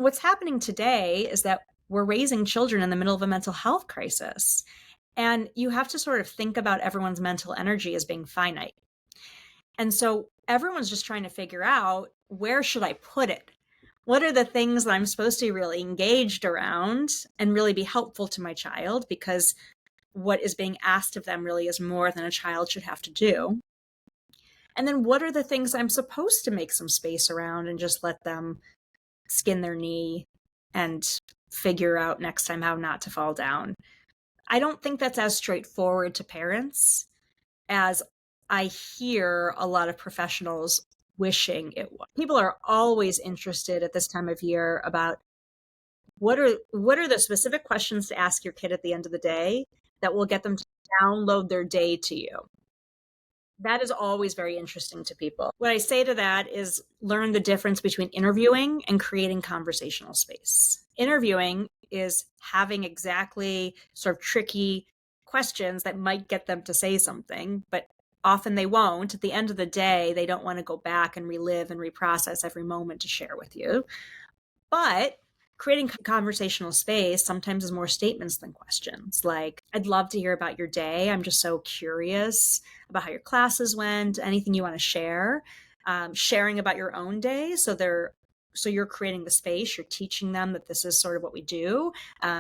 what's happening today is that we're raising children in the middle of a mental health crisis. And you have to sort of think about everyone's mental energy as being finite. And so everyone's just trying to figure out, where should I put it? What are the things that I'm supposed to be really engaged around and really be helpful to my child? Because what is being asked of them really is more than a child should have to do. And then what are the things I'm supposed to make some space around and just let them skin their knee and figure out next time how not to fall down? I don't think that's as straightforward to parents as I hear a lot of professionals wishing it was. People are always interested at this time of year about what are the specific questions to ask your kid at the end of the day that will get them to download their day to you. That is always very interesting to people. What I say to that is, learn the difference between interviewing and creating conversational space. Interviewing is having exactly sort of tricky questions that might get them to say something, but often they won't. At the end of the day, they don't want to go back and relive and reprocess every moment to share with you. But creating conversational space sometimes is more statements than questions. Like, I'd love to hear about your day. I'm just so curious about how your classes went, anything you want to share. Sharing about your own day. So you're creating the space, you're teaching them that this is sort of what we do.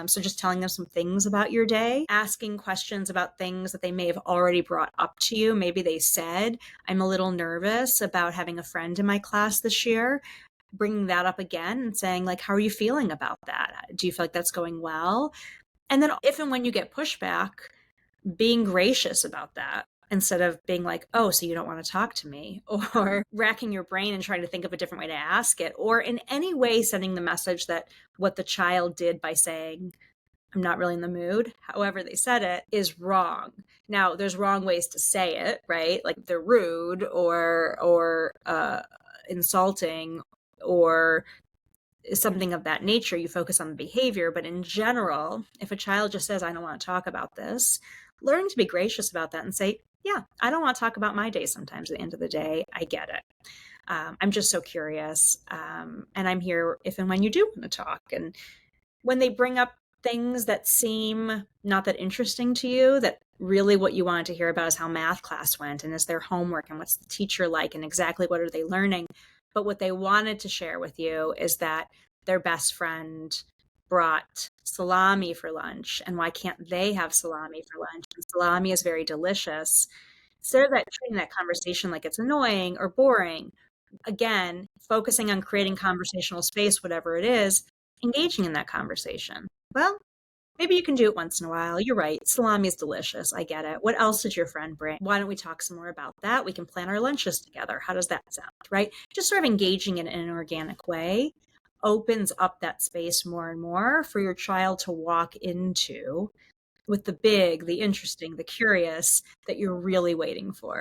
So just telling them some things about your day, asking questions about things that they may have already brought up to you. Maybe they said, I'm a little nervous about having a friend in my class this year. Bringing that up again and saying, like, how are you feeling about that? Do you feel like that's going well? And then if and when you get pushback, being gracious about that instead of being like, oh, so you don't want to talk to me, or racking your brain and trying to think of a different way to ask it, or in any way sending the message that what the child did by saying, I'm not really in the mood, however they said it, is wrong. Now, there's wrong ways to say it, right? Like, they're rude or insulting or something of that nature. You focus on the behavior. But in general, if a child just says, I don't want to talk about this, learn to be gracious about that and say, yeah, I don't want to talk about my day sometimes at the end of the day. I get it. I'm just so curious. And I'm here if and when you do want to talk. And when they bring up things that seem not that interesting to you, that really what you wanted to hear about is how math class went and is their homework and what's the teacher like and exactly what are they learning. But what they wanted to share with you is that their best friend brought salami for lunch, and why can't they have salami for lunch? And salami is very delicious. Instead of that, treating that conversation like it's annoying or boring, again, focusing on creating conversational space, whatever it is, engaging in that conversation. Well, maybe you can do it once in a while. You're right. Salami is delicious. I get it. What else did your friend bring? Why don't we talk some more about that? We can plan our lunches together. How does that sound? Right? Just sort of engaging in an organic way opens up that space more and more for your child to walk into with the big, the interesting, the curious that you're really waiting for.